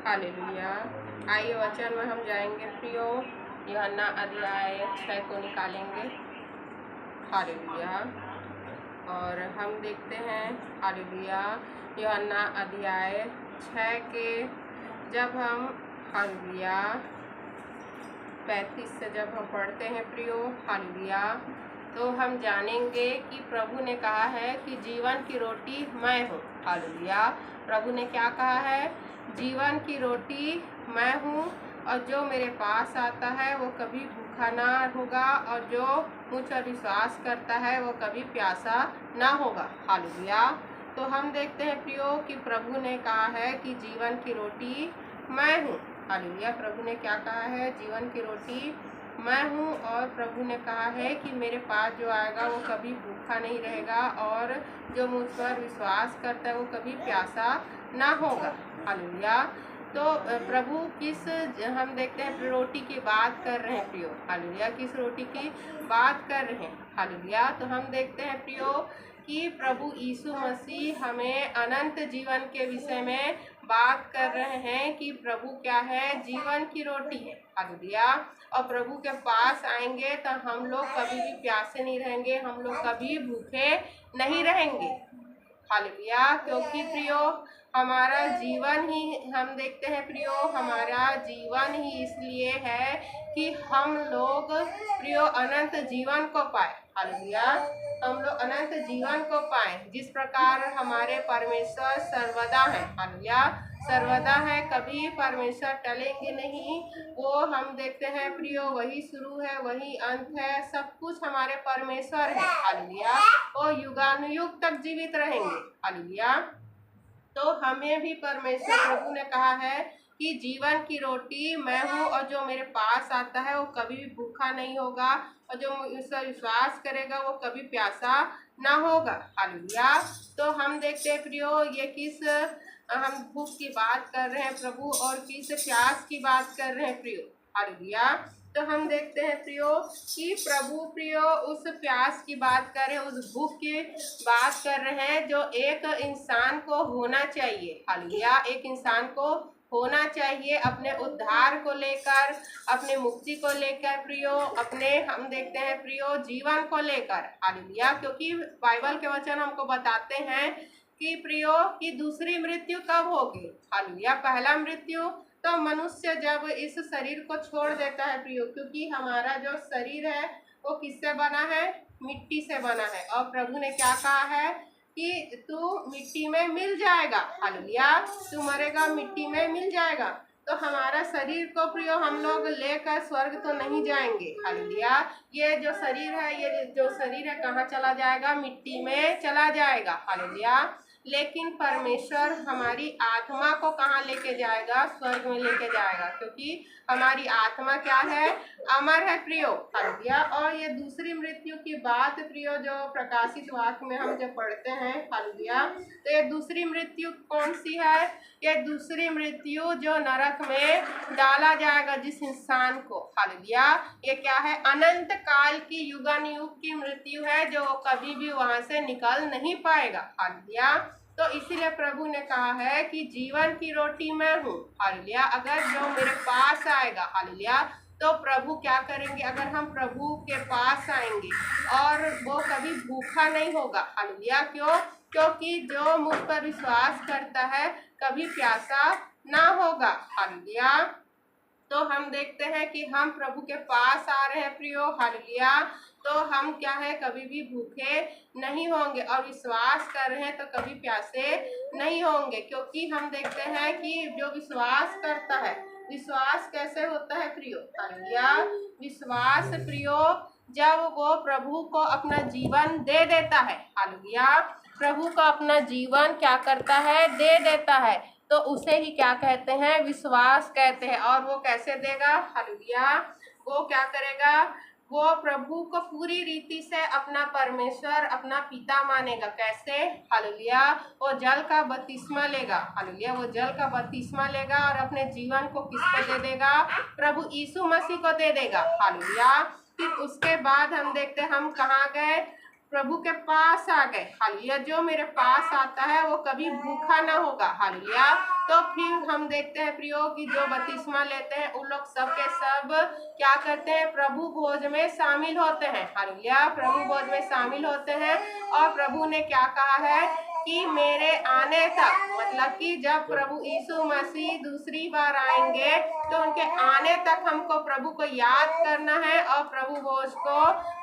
Hallelujah. आइए वचन में हम जाएंगे प्रियो, यूहन्ना अध्याय 6 को निकालेंगे। हालेलुया। और हम देखते हैं हालेलुया यूहन्ना अध्याय 6 के जब हम हालेलुया 35 से जब हम पढ़ते हैं प्रियो हालेलुया, तो हम जानेंगे कि प्रभु ने कहा है कि जीवन की रोटी मैं हूँ। हालेलुया। प्रभु ने क्या कहा है? जीवन की रोटी मैं हूँ, और जो मेरे पास आता है वो कभी भूखा ना होगा, और जो मुझ पर विश्वास करता है वो कभी प्यासा ना होगा। हालेलुया। तो हम देखते हैं प्रियो कि प्रभु ने कहा है कि जीवन की रोटी मैं हूँ। हालेलुया। प्रभु ने क्या कहा है? जीवन की रोटी मैं हूँ। और प्रभु ने कहा है कि मेरे पास जो आएगा वो कभी भूखा नहीं रहेगा, और जो मुझ पर विश्वास करता है वो कभी प्यासा ना होगा। हालेलुया। तो प्रभु किस हम देखते हैं रोटी की बात कर रहे हैं प्रियो। हालेलुया। किस रोटी की बात कर रहे हैं? हालेलुया। तो हम देखते हैं प्रियो कि प्रभु यीशु मसीह हमें अनंत जीवन के विषय में बात कर रहे हैं कि प्रभु क्या है? जीवन की रोटी है। हालेलुया। और प्रभु के पास आएंगे तो हम लोग कभी भी प्यासे नहीं रहेंगे, हम लोग कभी भूखे नहीं रहेंगे। हालेलुया। क्योंकि प्रियो हमारा जीवन ही हम देखते हैं प्रियो, हमारा जीवन ही इसलिए है कि हम लोग प्रियो अनंत जीवन को पाए। हालेलुया। हम लोग अनंत जीवन को पाए, जिस प्रकार हमारे परमेश्वर सर्वदा है। हालेलुया। सर्वदा है, कभी परमेश्वर टलेंगे नहीं। वो हम देखते हैं प्रियो वही शुरू है वही अंत है, सब कुछ हमारे परमेश्वर है। हालेलुया। वो युगानुयुग तक जीवित रहेंगे। हालेलुया। तो हमें भी परमेश्वर प्रभु ने कहा है कि जीवन की रोटी मैं हूँ, और जो मेरे पास आता है वो कभी भी भूखा नहीं होगा, और जो मुझसे विश्वास करेगा वो कभी प्यासा ना होगा। हालेलुया। तो हम देखते हैं प्रियो ये किस हम भूख की बात कर रहे हैं प्रभु, और किस प्यास की बात कर रहे हैं प्रियो। हालेलुया। तो हम देखते हैं प्रियो कि प्रभु प्रियो उस प्यास की बात कर रहे हैं, उस भूख की बात कर रहे हैं जो एक इंसान को होना चाहिए। हालेलुया। एक इंसान को होना चाहिए अपने उद्धार को लेकर, अपने मुक्ति को लेकर प्रियो, अपने हम देखते हैं प्रियो जीवन को लेकर। हालेलुया। क्योंकि बाइबल के वचन हमको बताते हैं कि प्रियो की दूसरी मृत्यु कब होगी? हालेलुया। पहला मृत्यु तो मनुष्य जब इस शरीर को छोड़ देता है प्रियो, क्योंकि हमारा जो शरीर है वो किससे बना है? मिट्टी से बना है। और प्रभु ने क्या कहा है कि तू मिट्टी में मिल जाएगा। हालेलुया। तू मरेगा, मिट्टी में मिल जाएगा। तो हमारा शरीर को प्रियो हम लोग लेकर स्वर्ग तो नहीं जाएंगे। हालेलुया। ये जो शरीर है, ये जो शरीर है कहाँ चला जाएगा? मिट्टी में चला जाएगा। हालेलुया। लेकिन परमेश्वर हमारी आत्मा को कहाँ लेके जाएगा? स्वर्ग में लेके जाएगा, क्योंकि हमारी आत्मा क्या है? अमर है प्रियो। हालेलुया। और ये दूसरी मृत्यु की बात प्रियो जो प्रकाशित वाक्य में हम जब पढ़ते हैं, हालेलुया, तो ये दूसरी मृत्यु कौन सी है? ये दूसरी मृत्यु जो नरक में डाला जाएगा जिस इंसान को। हालेलुया। ये क्या है? अनंत काल की युगानुयुग की मृत्यु है, जो कभी भी वहां से निकल नहीं पाएगा। हालेलुया। तो इसीलिए प्रभु ने कहा है कि जीवन की रोटी मैं हूँ। हालेलुया। अगर जो मेरे पास आएगा, हालेलुया, तो प्रभु क्या करेंगे? अगर हम प्रभु के पास आएंगे और वो कभी भूखा नहीं होगा। हालेलुया। क्यों? क्योंकि जो मुझ पर विश्वास करता है कभी प्यासा ना होगा। हालेलुया। तो हम देखते हैं कि हम प्रभु के पास आ रहे हैं प्रियो। हालेलुया। तो हम क्या है? कभी भी भूखे नहीं होंगे, और विश्वास कर रहे हैं तो कभी प्यासे नहीं होंगे। क्योंकि हम देखते हैं कि जो विश्वास करता है, विश्वास कैसे होता है प्रियो? हालेलुया। विश्वास प्रियो जब वो प्रभु को अपना जीवन दे देता है। हालेलुया। प्रभु को अपना जीवन क्या करता है? दे देता है। तो उसे ही क्या कहते हैं? विश्वास कहते हैं। और वो कैसे देगा? हालेलुया। वो क्या करेगा? वो प्रभु को पूरी रीति से अपना परमेश्वर, अपना पिता मानेगा। कैसे? हालेलुया। वो जल का बपतिस्मा लेगा। हालेलुया। वो जल का बपतिस्मा लेगा और अपने जीवन को किसको दे देगा? प्रभु यीशु मसीह को दे देगा। हालेलुया। फिर उसके बाद हम देखते हैं हम कहाँ गए? प्रभु के पास आ गए, हालेलुया। जो मेरे पास आता है वो कभी भूखा ना होगा, हालेलुया। तो फिर हम देखते हैं प्रियो कि जो बपतिस्मा लेते हैं उन लोग सब के सब क्या करते हैं, प्रभु भोज में शामिल होते हैं, हालेलुया। प्रभु भोज में शामिल होते हैं और प्रभु ने क्या कहा है कि मेरे आने तक, मतलब कि जब प्रभु यीशु मसीह दूसरी बार आएंगे तो उनके आने तक हमको प्रभु को याद करना है और प्रभु भोज को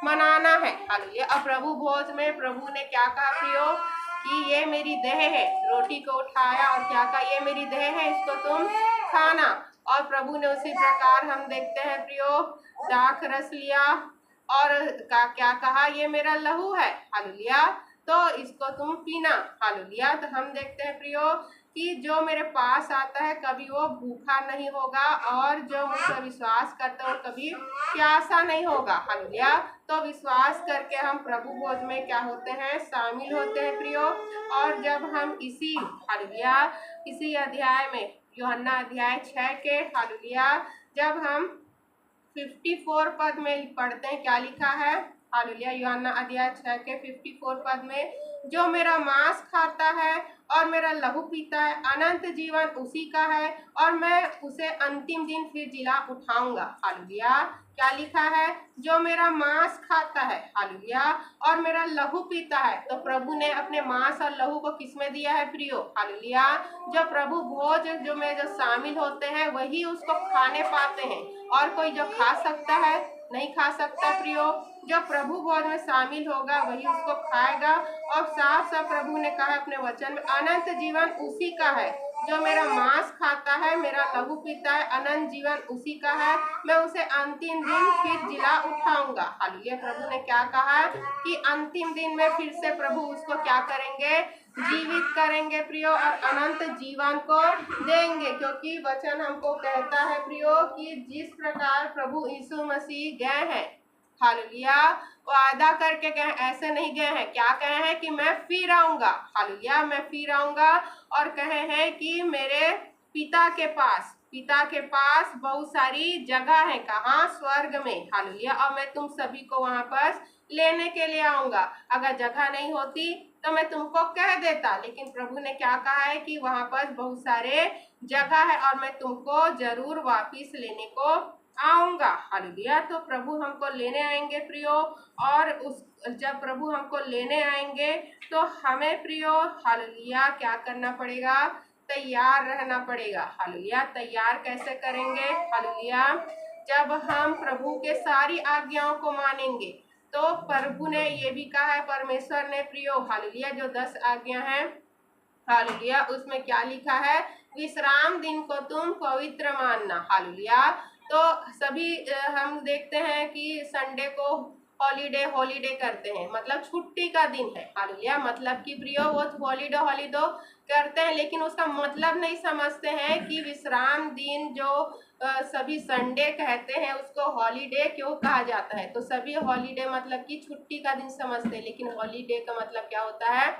मनाना है, हालेलुया। और प्रभु भोज में प्रभु ने क्या कहा प्रियो कि ये मेरी देह है, रोटी को उठाया और क्या कहा, ये मेरी देह है, इसको तुम खाना। और प्रभु ने उसी प्रकार हम देखते हैं प्रियो दाख रस लिया और क्या कहा, ये मेरा लहू है, हालेलुया, तो इसको तुम पीना, हालेलुया। तो हम देखते हैं प्रियो कि जो मेरे पास आता है कभी वो भूखा नहीं होगा और जो मुझ पर विश्वास करता है वो कभी प्यासा नहीं होगा, हालेलुया। तो विश्वास करके हम प्रभु भोज में क्या होते हैं, शामिल होते हैं प्रियो। और जब हम इसी, हालेलुया, इसी अध्याय में, यूहन्ना अध्याय 6 के, हालेलुया, जब हम 54 पद में पढ़ते हैं क्या लिखा है, हालेलुया। यूहन्ना अध्याय 6 के 54 पद में, जो मेरा मांस खाता है और मेरा लहू पीता है अनंत जीवन उसी का है और मैं उसे अंतिम दिन फिर जिला उठाऊंगा, हालेलुया। क्या लिखा है, जो मेरा मांस खाता है, हालेलुया, और मेरा लहू पीता है। तो प्रभु ने अपने मांस और लहू को किसमें दिया है प्रियो, हालेलुया। जो प्रभु भोज जो में जो शामिल होते हैं वही उसको खाने पाते हैं और कोई जो खा सकता है नहीं खा सकता प्रियो। जो प्रभु भोज में शामिल होगा वही उसको खाएगा। और साफ साफ प्रभु ने कहा अपने वचन में, अनंत जीवन उसी का है, जो मेरा मांस खाता है, मेरा लहू पीता है, अनंत जीवन उसी का है, मैं उसे अंतिम दिन फिर जिला उठाऊंगा, हालेलुया। प्रभु ने क्या कहा कि अंतिम दिन में फिर से प्रभु उसको क्या करेंगे, जीवित करेंगे प्रियो और अनंत जीवन को देंगे। क्योंकि वचन हमको कहता है प्रियो कि जिस प्रकार प्रभु यीशु मसीह गए हैं, हालेलुया, वादा करके गए, ऐसे नहीं गए हैं, क्या कहे हैं कि मैं फिर आऊंगा, हालेलुया, मैं फिर आऊंगा। और कहे हैं कि मेरे पिता के पास बहुत सारी जगह है, कहाँ, स्वर्ग में, हालेलुया, और मैं तुम सभी को वहां पर लेने के लिए आऊंगा। अगर जगह नहीं होती तो मैं तुमको कह देता, लेकिन प्रभु ने क्या कहा है कि वहां पर बहुत सारे जगह है और मैं तुमको जरूर वापिस लेने को आऊंगा, हालेलुया। तो प्रभु हमको लेने आएंगे प्रियो, और उस जब प्रभु हमको लेने आएंगे तो हमें प्रियो, हालेलुया, क्या करना पड़ेगा, तैयार रहना पड़ेगा, हालेलुया। तैयार कैसे करेंगे, हालेलुया, जब हम प्रभु के सारी आज्ञाओं को मानेंगे। तो प्रभु ने ये भी कहा है, परमेश्वर ने प्रियो, हालेलुया, जो 10 आज्ञा है, हालेलुया, उसमें क्या लिखा है, विश्राम दिन को तुम पवित्र मानना, हालेलुया। तो सभी हम देखते हैं कि संडे को हॉलीडे करते हैं, मतलब छुट्टी का दिन है, हालेलुया। मतलब कि प्रियो वो हॉलीडे करते हैं, लेकिन उसका मतलब नहीं समझते हैं कि विश्राम दिन जो सभी संडे कहते हैं उसको हॉलीडे क्यों कहा जाता है। तो सभी हॉलीडे मतलब कि छुट्टी का दिन समझते हैं, लेकिन हॉलीडे का मतलब क्या होता है,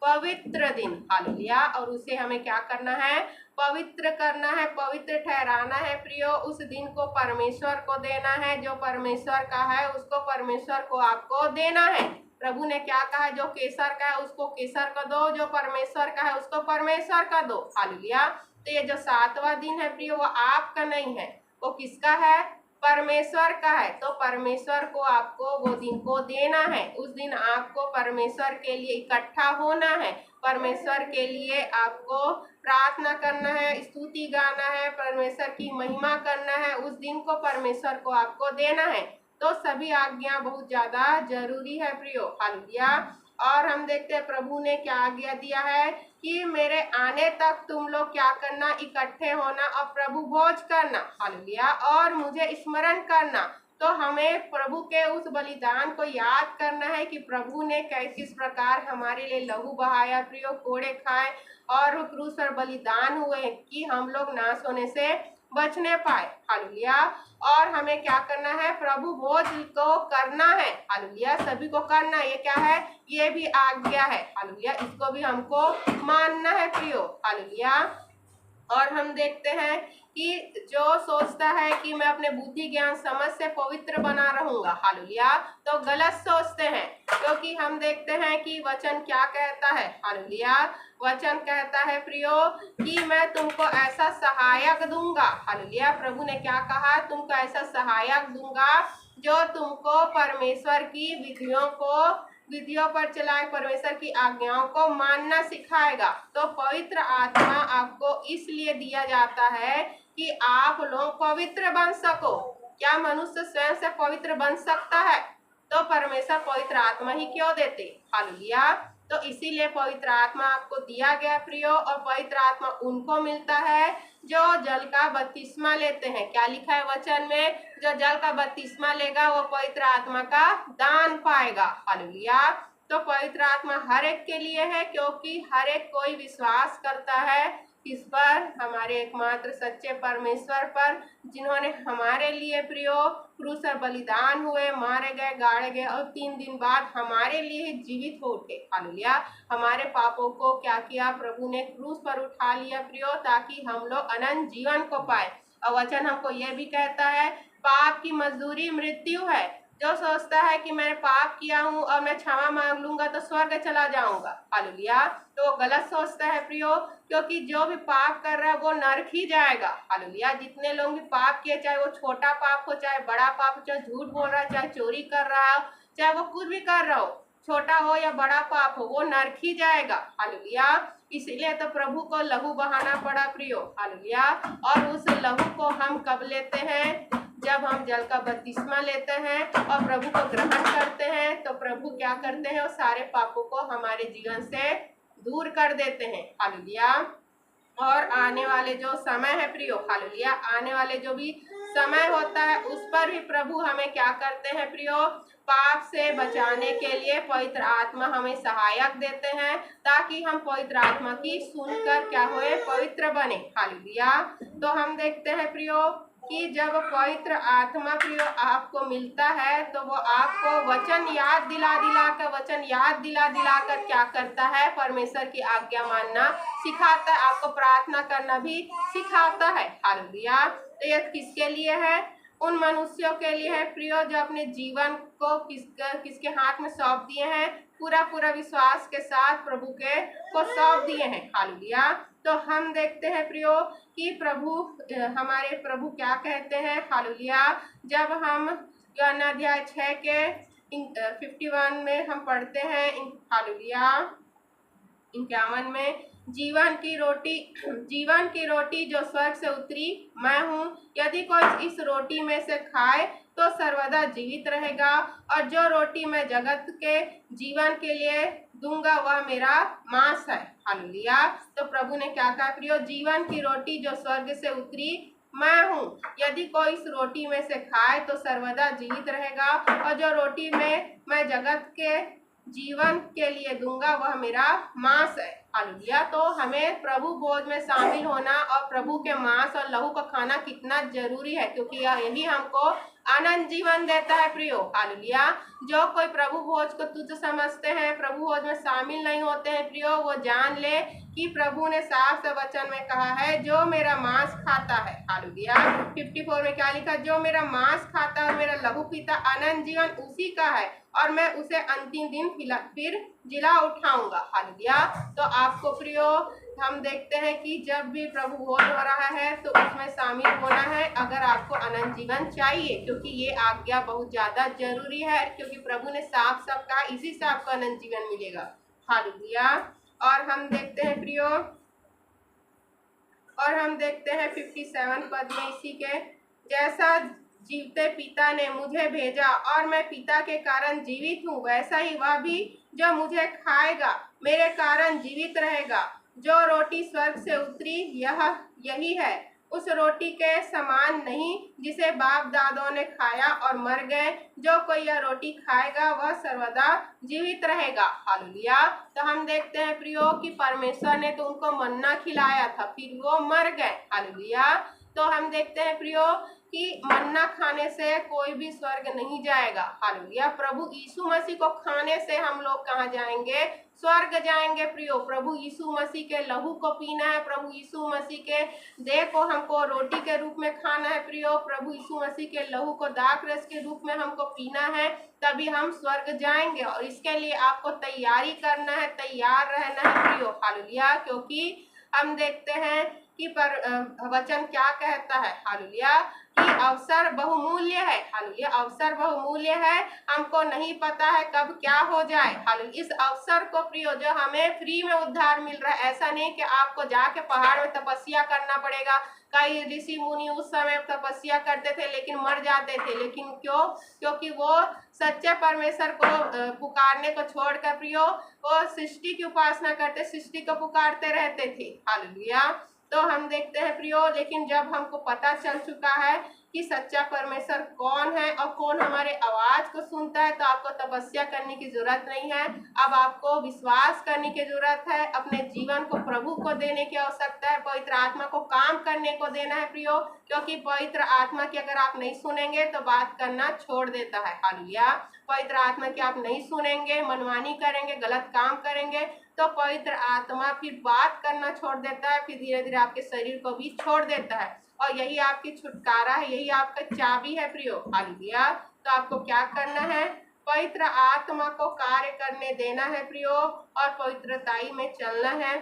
पवित्र दिन, हालेलुया। और उसे हमें क्या करना है, पवित्र करना है, पवित्र ठहराना है प्रियो। उस दिन को परमेश्वर को देना है, जो परमेश्वर का है उसको परमेश्वर को आपको देना है। प्रभु ने क्या कहा, जो केसर का है उसको केसर का दो, जो परमेश्वर का है उसको परमेश्वर का दो, हालेलुया। तो ये जो 7वां दिन है प्रियो वो आपका नहीं है, वो किसका है, परमेश्वर का है। तो परमेश्वर को आपको वो दिन को देना है। उस दिन आपको परमेश्वर के लिए इकट्ठा होना है, परमेश्वर के लिए आपको प्रार्थना करना है, स्तुति गाना है, परमेश्वर की महिमा करना है। उस दिन को परमेश्वर को आपको देना है। तो सभी आज्ञा बहुत ज्यादा जरूरी है प्रियो, हालेलुया। और हम देखते हैं प्रभु ने क्या आज्ञा दिया है कि मेरे आने तक तुम लोग क्या करना, इकट्ठे होना और प्रभु भोज करना, हालेलुया, और मुझे स्मरण करना। तो हमें प्रभु के उस बलिदान को याद करना है कि प्रभु ने किस प्रकार हमारे लिए लहू बहाया प्रियो, कोड़े खाए और क्रूस पर बलिदान हुए कि हम लोग नाश होने से बचने पाए, हालेलुया। और हमें क्या करना है, प्रभु भोज को करना है, हालेलुया, सभी को करना है। ये क्या है, ये भी आज्ञा है, हालेलुया, इसको भी हमको मानना है प्रियो, हालेलुया। और हम देखते हैं कि जो सोचता है कि मैं अपने बुद्धि ज्ञान समझ से पवित्र बना रहूंगा, हालेलुया, तो गलत सोचते हैं। क्योंकि हम देखते हैं कि वचन क्या कहता है, हालेलुया, वचन कहता है प्रियो कि मैं तुमको ऐसा सहायक दूंगा, हालेलुया, प्रभु ने क्या कहा, तुमको ऐसा सहायक दूंगा जो तुमको परमेश्वर की विधियों पर चलाए, परमेश्वर की आज्ञाओं को मानना सिखाएगा। तो पवित्र आत्मा आपको इसलिए दिया जाता है कि आप लोग पवित्र बन सको। क्या मनुष्य स्वयं से पवित्र बन सकता है? तो परमेश्वर पवित्र आत्मा ही क्यों देते, हालेलुया। तो इसीलिए पवित्र आत्मा आपको दिया गया प्रियो, और पवित्र आत्मा उनको मिलता है जो जल का बपतिस्मा लेते हैं। क्या लिखा है वचन में, जो जल का बपतिस्मा लेगा वो पवित्र आत्मा का दान पाएगा, हालेलुया। तो पवित्र आत्मा हर एक के लिए है, क्योंकि हर एक कोई विश्वास करता है किस पर, हमारे एकमात्र सच्चे परमेश्वर पर, जिन्होंने हमारे लिए प्रियो क्रूस पर बलिदान हुए, मारे गए, गाड़े गए और 3 दिन बाद हमारे लिए जीवित हो उठे, हालेलुया। हमारे पापों को क्या किया, प्रभु ने क्रूस पर उठा लिया प्रियो, ताकि हम लोग अनंत जीवन को पाए। और वचन हमको यह भी कहता है पाप की मजदूरी मृत्यु है। जो सोचता है कि मैंने पाप किया हूँ और मैं क्षमा मांग लूंगा तो स्वर्ग चला जाऊंगा, हालेलुया, तो वो गलत सोचता है प्रियो। क्योंकि जो भी पाप कर रहा है वो नरक ही जाएगा, हालेलुया। जितने लोग भी पाप किए, चाहे वो छोटा पाप हो चाहे बड़ा पाप हो, चाहे झूठ बोल रहा है, चाहे चोरी कर रहा हो, चाहे वो कुछ भी कर रहा हो, छोटा हो या बड़ा पाप हो, वो नरक ही जाएगा, हालेलुया। इसलिए तो प्रभु को लहू बहाना पड़ा प्रियो, हालेलुया। और उस लहू को हम कब लेते हैं, जब हम जल का बपतिस्मा लेते हैं और प्रभु को ग्रहण करते हैं, तो प्रभु क्या करते हैं, वो सारे पापों को हमारे जीवन से दूर कर देते हैं, हालेलुया। और आने वाले जो समय है प्रियो, हालेलुया, आने वाले जो भी समय होता है उस पर भी प्रभु हमें क्या करते हैं प्रियो, पाप से बचाने के लिए पवित्र आत्मा हमें सहायक देते हैं, ताकि हम पवित्र आत्मा की सुनकर क्या होए, पवित्र बने, हालेलुया। तो हम देखते हैं प्रियो कि जब पवित्र आत्मा प्रियो आपको मिलता है तो वो आपको वचन याद दिला दिला कर क्या करता है, परमेश्वर की आज्ञा मानना सिखाता है, आपको प्रार्थना करना भी सिखाता है, हालेलुया। तो यह किसके लिए है, उन मनुष्यों के लिए है प्रियो जो अपने जीवन को किसके हाथ में सौंप दिए हैं, पूरा विश्वास के साथ प्रभु के को सौंप दिए हैं, हालेलुया। तो हम देखते हैं प्रियो कि हमारे प्रभु क्या कहते हैं, हालेलुया। जब हम यूहन्ना अध्याय 6 के 51 में हम पढ़ते हैं, हालेलुया, 51 में, जीवन की रोटी जो स्वर्ग से उतरी मैं हूँ, यदि कोई इस रोटी में से खाए तो सर्वदा जीवित रहेगा, और जो रोटी मैं जगत के जीवन के लिए दूंगा वह मेरा मांस है, हालेलुया। तो प्रभु ने क्या कहा प्रियो, जीवन की रोटी जो स्वर्ग से उतरी मैं हूँ, यदि कोई इस रोटी में से खाए तो सर्वदा जीवित रहेगा, और जो रोटी मैं जगत के जीवन के लिए दूंगा वह मेरा मांस है, हालेलुया। तो हमें प्रभु भोज में शामिल होना और प्रभु के मांस और लहू का खाना कितना जरूरी है, क्योंकि यही हमको अनंत जीवन देता है प्रियो, हालेलुया। जो कोई प्रभु भोज को तुच्छ समझते हैं, प्रभु भोज में शामिल नहीं होते हैं प्रियो, वो जान ले कि प्रभु ने साफ से वचन में कहा है जो मेरा मांस खाता है, हालेलुया। 54 में क्या लिखा, जो मेरा मांस खाता है मेरा लहू पीता अनंत जीवन उसी का है, और मैं उसे अंतिम दिन फिर जिला उठाऊंगा, हालेलुया। तो आपको प्रियो हम देखते हैं कि जब भी प्रभु भोज हो रहा है तो उसमें शामिल होना है, अगर आपको अनंत जीवन चाहिए, क्योंकि ये आज्ञा बहुत ज्यादा जरूरी है, क्योंकि प्रभु ने साफ साफ कहा इसी से आपको अनंत जीवन मिलेगा, हालेलुया। और हम देखते हैं प्रियो, और हम देखते हैं 57 पद में इसी के, जैसा जीवते पिता ने मुझे भेजा और मैं पिता के कारण जीवित हूँ, वैसा ही वह भी जो मुझे खाएगा मेरे कारण जीवित रहेगा। जो रोटी स्वर्ग से उतरी यही है, उस रोटी के समान नहीं जिसे बाप दादों ने खाया और मर गए, जो कोई यह रोटी खाएगा वह सर्वदा जीवित रहेगा, हालेलुया। तो हम देखते हैं प्रियो कि परमेश्वर ने तो उनको मन्ना खिलाया था, फिर वो मर गए, हालेलुया। तो हम देखते हैं प्रियो कि मन्ना खाने से कोई भी स्वर्ग नहीं जाएगा, हालेलुया। प्रभु यीशु मसीह को खाने से हम लोग कहाँ जाएंगे, स्वर्ग जाएंगे प्रियो। प्रभु यीशु मसीह के लहू को पीना है, प्रभु यीशु मसीह के देह को हमको रोटी के रूप में खाना है प्रियो। प्रभु यीशु मसीह के लहू को दाख रस के रूप में हमको पीना है, तभी हम स्वर्ग जाएंगे। और इसके लिए आपको तैयारी करना है, तैयार रहना है प्रियो। हालेलुया। क्योंकि हम देखते हैं कि वचन क्या कहता है, हालेलुया, कि अवसर बहुमूल्य है। हालेलुया, अवसर बहुमूल्य है, हमको नहीं पता है कब क्या हो जाए। हालेलुया, इस अवसर को प्रियो जो हमें फ्री में उद्धार मिल रहा है, ऐसा नहीं कि आपको जाके पहाड़ में तपस्या करना पड़ेगा। कई ऋषि मुनि उस समय तपस्या करते थे लेकिन मर जाते थे, लेकिन क्यों? क्योंकि वो सच्चे परमेश्वर को पुकारने को छोड़कर प्रियो वो सृष्टि की उपासना करते, सृष्टि को पुकारते रहते थे। हालेलुया। तो हम देखते हैं प्रियो, लेकिन जब हमको पता चल चुका है कि सच्चा परमेश्वर कौन है और कौन हमारे आवाज को सुनता है, तो आपको तपस्या करने की जरूरत नहीं है। अब आपको विश्वास करने की जरूरत है, अपने जीवन को प्रभु को देने की आवश्यकता है, पवित्र आत्मा को काम करने को देना है प्रियो। क्योंकि पवित्र आत्मा की अगर आप नहीं सुनेंगे तो बात करना छोड़ देता है। हालेलुया। पवित्र आत्मा की आप नहीं सुनेंगे, मनमानी करेंगे, गलत काम करेंगे, तो पवित्र आत्मा फिर बात करना छोड़ देता है, फिर धीरे धीरे आपके शरीर को भी छोड़ देता है। और यही आपकी छुटकारा है, यही आपका चाबी है प्रियो। हालेलुया। तो आपको क्या करना है? पवित्र आत्मा को कार्य करने देना है प्रियो, और पवित्रताई में चलना है।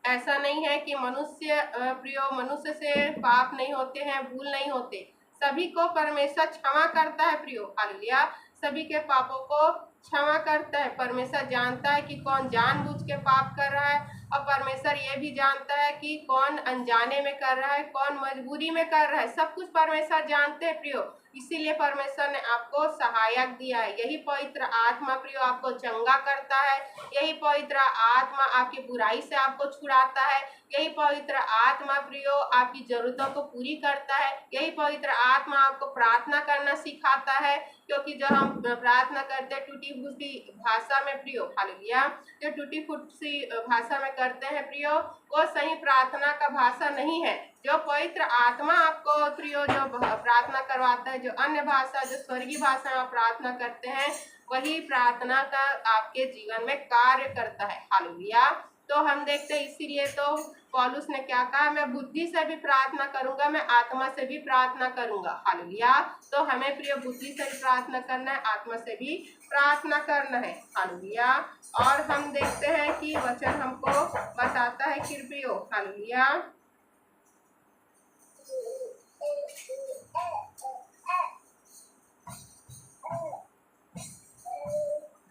ऐसा नहीं है कि मनुष्य से पाप नहीं होते हैं, भूल नहीं होते। सभी को परमेश्वर क्षमा करता है प्रियो। हालेलुया। सभी के पापों को क्षमा करता है। परमेश्वर जानता है कि कौन जानबूझ के पाप कर रहा है, और परमेश्वर ये भी जानता है कि कौन अनजाने में कर रहा है, कौन मजबूरी में कर रहा है। सब कुछ परमेश्वर जानते हैं प्रियो, इसीलिए परमेश्वर ने आपको सहायक दिया है। यही पवित्र आत्मा प्रियो आपको चंगा करता है, यही पवित्र आत्मा आपकी बुराई से आपको छुड़ाता है, यही पवित्र आत्मा प्रियो आपकी जरूरतों को पूरी करता है, यही पवित्र आत्मा आपको प्रार्थना करना सिखाता है। क्योंकि जब हम प्रार्थना करते हैं टूटी फूटी भाषा में प्रियो, हालेलुया, जो टूटी फूटी भाषा में करते हैं प्रियो, वो सही प्रार्थना का भाषा नहीं है। जो पवित्र आत्मा आपको प्रियो जो प्रार्थना करवाता है, जो अन्य भाषा, जो स्वर्गीय भाषा में प्रार्थना करते हैं, वही प्रार्थना का आपके जीवन में कार्य करता है। हालेलुया। तो हम देखते हैं, इसीलिए तो पौलुस ने क्या कहा, मैं बुद्धि से भी प्रार्थना करूंगा, मैं आत्मा से भी प्रार्थना करूंगा। हालेलुया। तो हमें प्रिय बुद्धि से भी प्रार्थना करना है, आत्मा से भी प्रार्थना करना है। हालेलुया। और हम देखते हैं कि वचन हमको बताता है कृपयो, हालेलुया,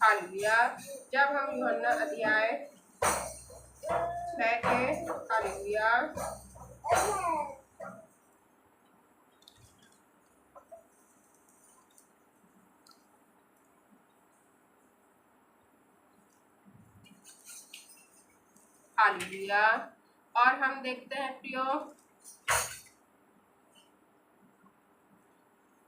हालेलुया, जब हम यूहन्ना अध्याय 6 के, हालेलुया, हालेलुया, और हम देखते हैं प्रियो,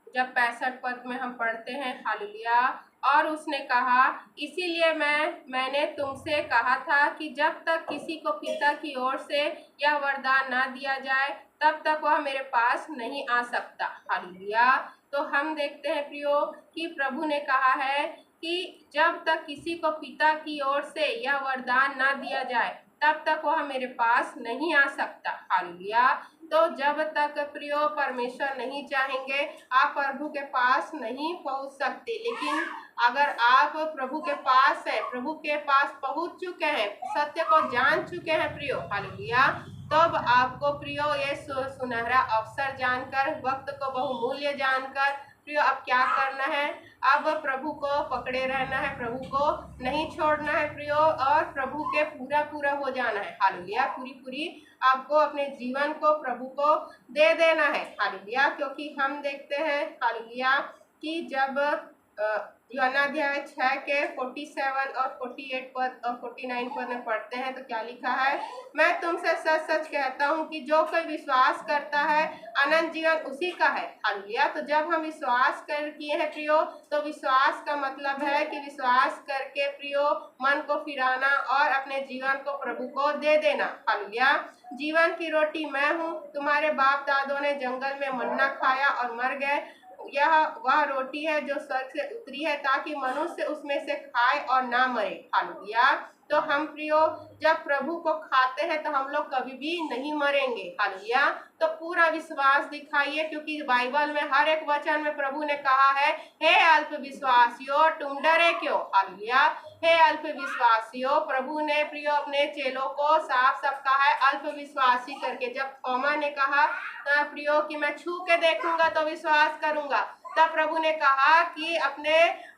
जब 65 पद में हम पढ़ते हैं, हालेलुया, और उसने कहा, इसीलिए मैंने तुमसे कहा था कि जब तक किसी को पिता की ओर से यह वरदान ना दिया जाए, तब तक वह मेरे पास नहीं आ सकता। हालेलुया। तो हम देखते हैं प्रियो कि प्रभु ने कहा है कि जब तक किसी को पिता की ओर से यह वरदान ना दिया जाए, तब तक वह मेरे पास नहीं आ सकता। हालेलुया। तो जब तक प्रियो परमेश्वर नहीं चाहेंगे, आप प्रभु के पास नहीं पहुंच सकते। लेकिन अगर आप प्रभु के पास है, प्रभु के पास पहुंच चुके हैं, सत्य को जान चुके हैं प्रियो, हालेलुया, तब आपको प्रियो ये सुनहरा अवसर जानकर, वक्त को बहुमूल्य जानकर प्रियो अब क्या करना है, अब प्रभु को पकड़े रहना है, प्रभु को नहीं छोड़ना है प्रियो, और प्रभु के पूरा हो जाना है। हालेलुया। पूरी आपको अपने जीवन को प्रभु को दे देना है। हालेलुया। क्योंकि हम देखते हैं, हालेलुया, कि जब यूहन्ना अध्याय 6 के 47 और 48 पद और 49 पद में पढ़ते हैं, तो क्या लिखा है, मैं तुमसे सच सच कहता हूँ कि जो कोई विश्वास करता है अनंत जीवन उसी का है। हालेलुया। तो जब हम विश्वास कर किए हैं प्रियो, तो विश्वास का मतलब है कि विश्वास करके प्रियो मन को फिराना और अपने जीवन को प्रभु को दे देना। हालेलुया। जीवन की रोटी मैं हूँ, तुम्हारे बाप दादों ने जंगल में मन्ना खाया और मर गए, यह वह रोटी है जो स्वर्ग से उतरी है, ताकि मनुष्य उसमें से खाए और ना मरे। हालेलुया। तो हम प्रियो जब प्रभु को खाते हैं तो हम लोग कभी भी नहीं मरेंगे। हालेलुया। तो पूरा विश्वास दिखाइए, क्योंकि बाइबल में हर एक वचन में प्रभु ने कहा है, हे अल्प विश्वासियों तुम डरे क्यों। हालेलुया। हे अल्प विश्वासियों, प्रभु ने प्रियो अपने चेलों को साफ साफ कहा है अल्प विश्वासी करके। जब थोमा ने कहा प्रियो कि मैं छू के देखूंगा तो विश्वास करूंगा, तब प्रभु ने कहा कि अपने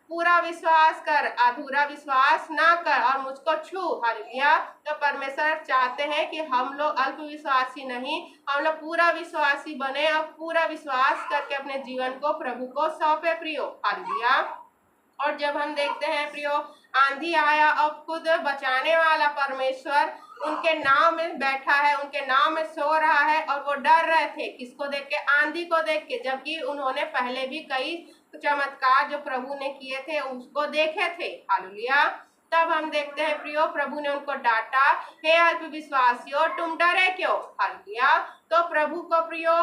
पूरा विश्वास कर, अधूरा विश्वास ना कर और मुझको छू। हालेलुया। तो परमेश्वर चाहते हैं कि हम लोग अल्प विश्वासी नहीं, हम लोग पूरा विश्वासी बने और पूरा विश्वास करके अपने जीवन को प्रभु को सौंपे प्रियो। हालेलुया। और जब हम देखते हैं प्रियो आंधी आया और खुद बचाने वाला परमेश्वर उनके नाव में बैठा है, उनके नाव में सो रहा है, और वो डर रहे थे किसको देख के, आंधी को देख के, जबकि उन्होंने पहले भी कई चमत्कार जो प्रभु ने किए थे उसको देखे थे। हालेलुया। तब हम देखते हैं प्रियो प्रभु ने उनको डांटा, हे अल्प विश्वासियों तुम डरे क्यों। हालेलुया। तो प्रभु को प्रियो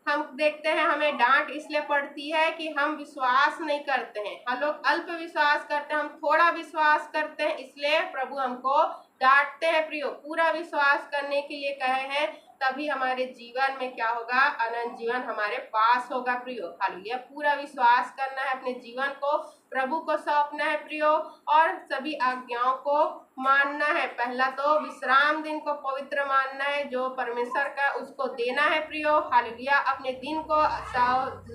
हम देखते हैं हमें डांट इसलिए पड़ती है कि हम विश्वास नहीं करते हैं, हम लोग अल्प विश्वास करते हैं, हम थोड़ा विश्वास करते हैं, इसलिए प्रभु हमको डांटते हैं प्रियो। पूरा विश्वास करने के लिए कहे हैं, तभी हमारे जीवन में क्या होगा, अनंत जीवन हमारे पास होगा प्रियो। हालेलुया। पूरा विश्वास करना है, अपने जीवन को प्रभु को सौंपना है प्रियो, और सभी आज्ञाओं को मानना है। पहला तो विश्राम दिन को पवित्र मानना है, जो परमेश्वर का उसको देना है प्रियो। हालेलुया। अपने दिन को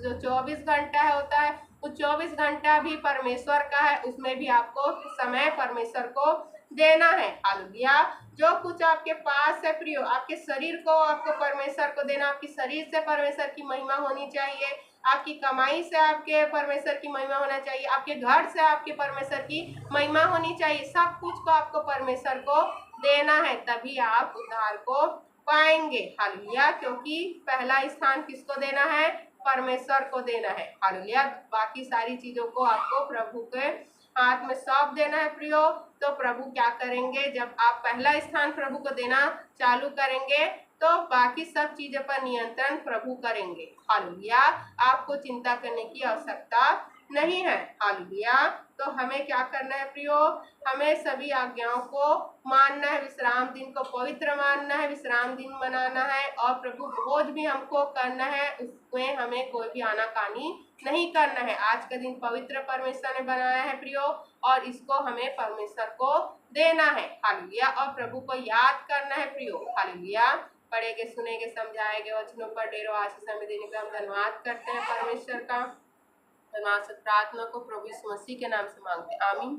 जो 24 घंटा होता है वो 24 घंटा भी परमेश्वर का है, उसमें भी आपको समय परमेश्वर को देना है। हालेलुया। जो कुछ आपके पास है प्रियो, आपके शरीर को आपको परमेश्वर को देना, आपकी शरीर से परमेश्वर की महिमा होनी चाहिए, आपकी कमाई से आपके परमेश्वर की महिमा होना चाहिए, आपके घर से आपके परमेश्वर की महिमा होनी चाहिए। सब कुछ को आपको परमेश्वर को देना है, तभी आप उद्धार को पाएंगे। हालेलुया। क्योंकि पहला स्थान किसको देना है, परमेश्वर को देना है। हालेलुया। बाकी सारी चीजों को आपको प्रभु के हाथ में सौंप देना है प्रियो। तो प्रभु क्या करेंगे, जब आप पहला स्थान प्रभु को देना चालू करेंगे तो बाकी सब चीजों पर नियंत्रण प्रभु करेंगे। हालेलुया। आपको चिंता करने की आवश्यकता नहीं है। हालेलुया। तो हमें क्या करना है प्रियो, हमें सभी आज्ञाओं को मानना है, विश्राम दिन को पवित्र मानना है, विश्राम दिन मनाना है, और प्रभु भोज भी हमको करना है, उसमें हमें कोई भी आनाकानी नहीं करना है। आज का दिन पवित्र परमेश्वर ने बनाया है प्रियो, और इसको हमें परमेश्वर को देना है। हालेलुया। और प्रभु को याद करना है प्रियो। हालेलुया। पढ़ेंगे, सुनेंगे, समझाएंगे वचनों पर ढेरों आशीष हमें देने का हम धन्यवाद करते हैं परमेश्वर का। धन्यवाद प्रार्थना को प्रभु यीशु मसीह के नाम से मांगते हैं, आमीन।